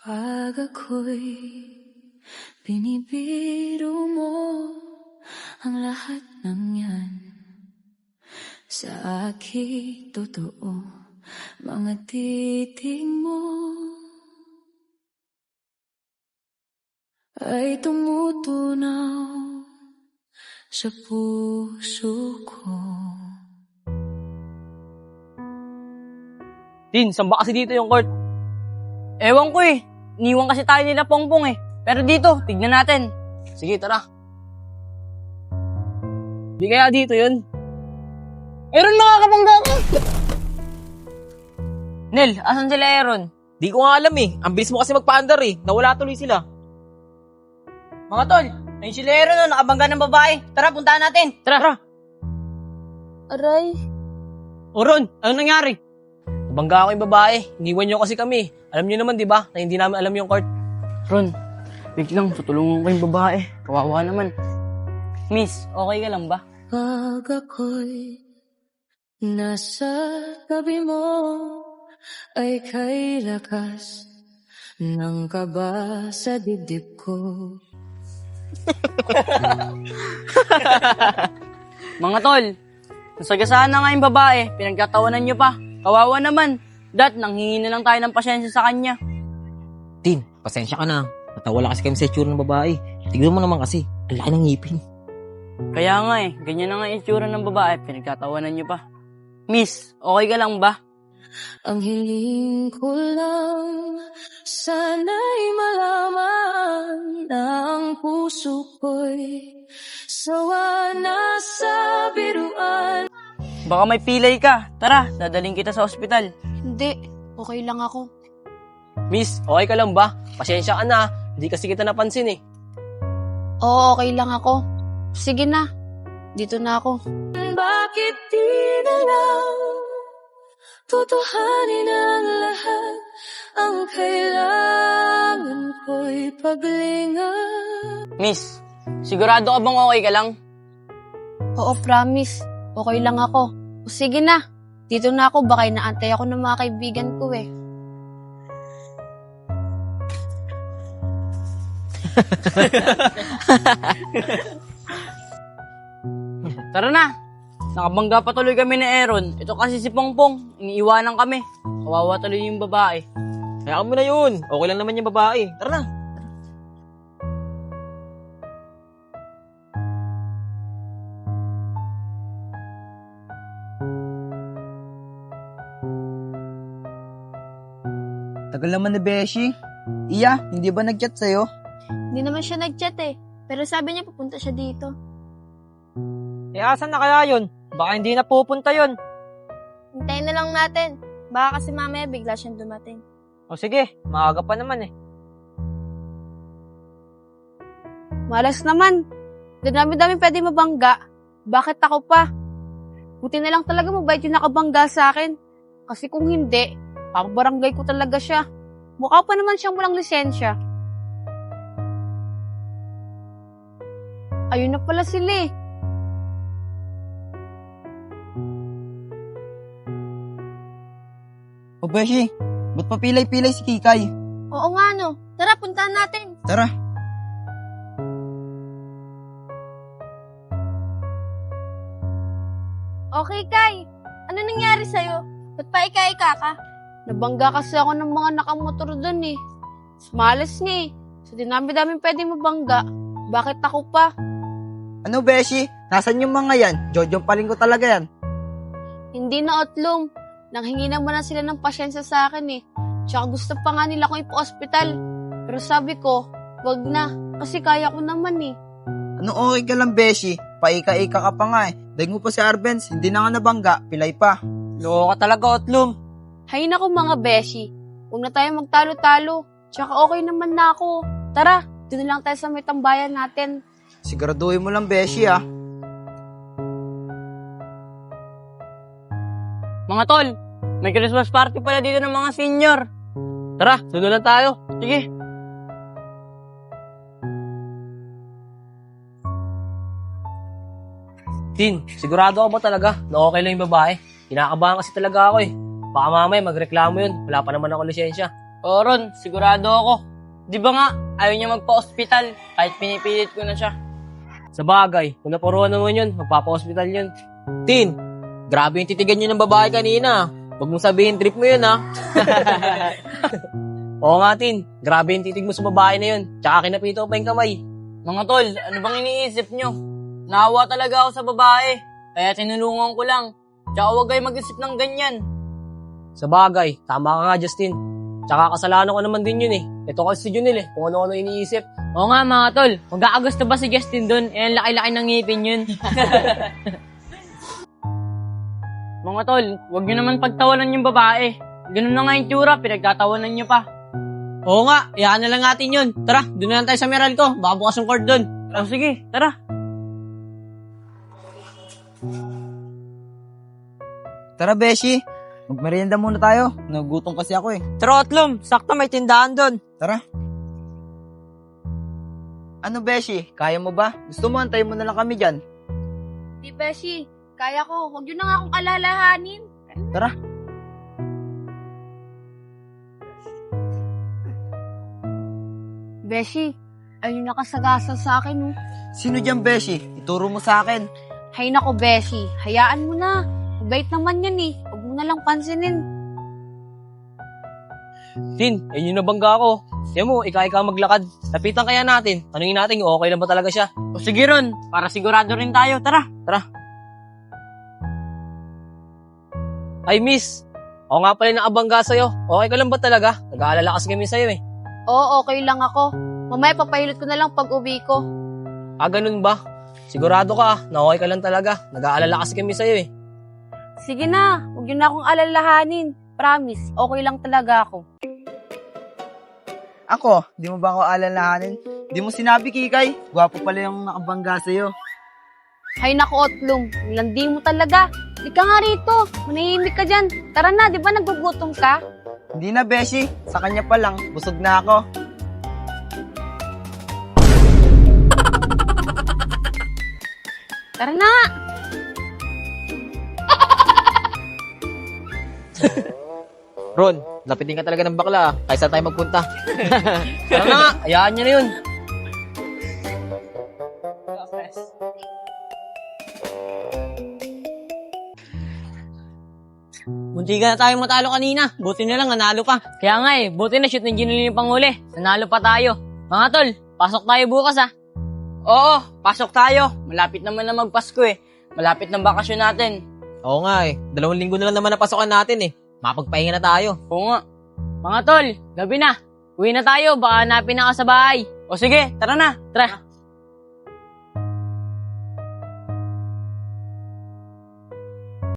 Pag ako'y binibiro mo ang lahat ng yan, sa aking totoo, mga titig mo ay tumutunaw sa puso ko. Din, saan ba kasi dito yung court? Ewan ko eh. Iniwan kasi tayo nila Pongpong eh. Pero dito, tignan natin. Sige, tara. Di kaya dito yun? Aaron, makakabangga ka! Nel, asan sila Aaron? Di ko nga alam eh. Ang bilis mo kasi magpa-under eh. Nawala tuloy sila. Mga tol, ayun sila Aaron no, nakabangga ng babae. Tara, puntahan natin. Tara. Aray, Aaron, anong nangyari? Nabangga ako yung babae. Iniwan nyo kasi kami. Alam nyo naman, di ba? Na hindi namin alam yung court. Ron, wait lang, tutulungan ko yung babae. Kawawa naman. Miss, okay ka lang ba? pag ako'y nasa tabi mo, ay kay lakas ng kaba sa dibdib ko. Mga tol, nasagasaan na nga yung babae, pinagkatawanan nyo pa. Kawawa naman. Dat, nanghingi na lang tayo ng pasyensya sa kanya. Tin, pasensya ka na. Natawala kasi kami sa itsura ng babae. Tignan mo naman kasi. Ang laki ng ngipin. Kaya nga eh, ganyan na nga yung itsura ng babae, pinagkatawanan nyo pa. Miss, okay ka lang ba? Ang hiling ko lang, sana'y malaman na ang puso ko'y sawa na sa biruan. Baka may pilay ka. Tara, dadaling kita sa ospital. Hindi, okay lang ako. Miss, okay ka lang ba? Pasensya ka na. Hindi kasi kita napansin eh. Oo, okay lang ako. Sige na, dito na ako. Bakit di na lang tutuhanin ang lahat? Ang kailangan ko'y paglingan. Miss, sigurado ka bang okay ka lang? Oo, promise. Okay lang ako. O sige na, dito na ako. Baka inaantay ako ng mga kaibigan ko eh. Tara na. Nakabangga pa tuloy kami ni Aaron. Ito kasi si Pongpong. Iniiwanan kami. Kawawa tuloy yung babae. Kaya mo na yun. Okay lang naman yung babae. Tara na. Tagal naman ni Beshi. Iya, hindi ba nag-chat sa'yo? Hindi naman siya nag-chat eh. Pero sabi niya pupunta siya dito. Eh, asan na kaya yun? Baka hindi na pupunta yun. Hintayin na lang natin. Baka kasi mamaya bigla siyang dumating. O sige, maaga pa naman eh. Malas naman. Dami-dami pwede mabangga. Bakit ako pa? Buti na lang talaga mabait yung nakabangga sa akin. Kasi kung hindi, papabarangay ko talaga siya. Mukha pa naman siyang walang lisensya. Ayun na pala sila eh. O Beshi, ba't papilay-pilay si Kikay? Oo nga no. Tara, puntahan natin. Tara. Okay, Kay. Ano nangyari sa'yo? Ba't pa ika-ika ka? Nabangga kasi ako ng mga nakamotor dun eh. Malas nga eh. So dinami-dami pwede mabangga. Bakit ako pa? Ano Beshi? Nasaan yung mga yan? Jojo paling ko talaga yan. Hindi na otlong. Nanghingi naman na sila ng pasyensya sa akin eh. Tsaka gusto pa nga nila akong ipa-hospital. Pero sabi ko, wag na. Kasi kaya ko naman eh. Ano okay ka lang Beshi? Paika-ika ka pa nga eh. Dahil mo pa si Arbenz, hindi na nga nabangga, pilay pa. Loko ka talaga, Otlum. Hay nako mga beshi. Huwag na tayo magtalo-talo. Tsaka okay naman na ako. Tara, doon lang tayo sa may tambayan natin. Siguraduhin mo lang Beshi ah. Mga tol, may Christmas party pala dito ng mga senior. Tara, doon na lang tayo. Sige. Tin, sigurado ka ba talaga na okay lang yung babae? Kinakabahan kasi talaga ako eh. Baka mamaya magreklamo yun. Wala pa naman ako lisensya. Oo, Ron, sigurado ako. Di ba nga, ayaw niya magpa-hospital kahit pinipilit ko na siya. Sa bagay, kung napuruan naman yun, magpapa-hospital yun. Tin, grabe yung titigan nyo ng babae kanina. Huwag mong sabihin trip mo yun, ha? Oo nga, Tin. Grabe yung titig mo sa babae na yun. Tsaka kinapito pa yung kamay. Mga tol, ano bang iniisip nyo? Naawa talaga ako sa babae, kaya tinulungan ko lang. Tsaka huwag kayo mag-isip ng ganyan. Sa bagay, tama ka nga, Justin. Tsaka kasalanan ko naman din yun eh. Ito kasi si Junel eh, kung ano-ano iniisip. Oo nga mga tol, magkakagusto ba si Justin dun? Eh, ang laki-laki ng ngipin yun. Mga tol, huwag nyo naman pagtawanan yung babae. Ganun na nga yung tsura, pinagtatawanan nyo pa. Oo nga, iyaan na lang natin yun. Tara, doon na lang tayo sa Meralco. Baka bukas yung court doon. O sige, tara. Tara, Beshi. Magmerienda muna tayo. Nagutom kasi ako eh. Tara, Otlum. Sakto may tindahan doon. Tara. Ano, Beshi? Kaya mo ba? Gusto mo, antayin mo na lang kami dyan. Di Beshi, kaya ko. Huwag yun na nga akong alalahanin. Tara. Beshi, ayun nakasagasa sa akin, oh. Sino dyan, Beshi? Ituro mo sa akin. Hay nako, Beshi. Hayaan mo na. Mabait naman yan eh. Huwag mo na lang pansinin. Tin, ayun yung nabangga ako. Tiyan mo, ika maglakad. Lapitan kaya natin. Tanungin natin kung okay lang ba talaga siya. O sige Ron, para sigurado rin tayo, tara. Ay, miss. Ako nga pala nakabangga sa'yo. Okay ka lang ba talaga? Nag-aalala kasi kami sa'yo eh. Oo, okay lang ako. Mamaya papahilot ko na lang pag uwi ko. Ah, ganun ba? Sigurado ka na okay ka lang talaga. Nag-aalala kasi kami sa'yo eh. Sige na, huwag yun na akong alalahanin. Promise, okay lang talaga ako. Ako, di mo ba ako alalahanin? Di mo sinabi, Kikay. Gwapo pala yung nakabangga sa'yo. Hay nako, Otlum. Landi mo talaga. Di ka nga rito. Manahimik ka dyan. Tara na, di ba nagugutom ka? Hindi na, Beshi. Sa kanya pa lang. Busog na ako. Tara na! Ron, lapitin ka talaga ng bakla ah. Kaysa tayo magpunta. Tara na nga, hayaan niya na yun. Munti ka na tayong matalo kanina. Buti na lang, nanalo pa. Kaya nga eh, buti na shoot ng Ginuli yung panghuli. Nanalo pa tayo. Mga tol, pasok tayo bukas ah. Oo, pasok tayo. Malapit naman na magpasko eh. Malapit ng bakasyon natin. Oo nga eh, 2 linggo na lang naman napasokan natin eh. Mapagpahinga na tayo. Oo nga. Mga tol, gabi na. Uwi na tayo, baka hanapin na ka sa bahay. O sige, tara na. Tara.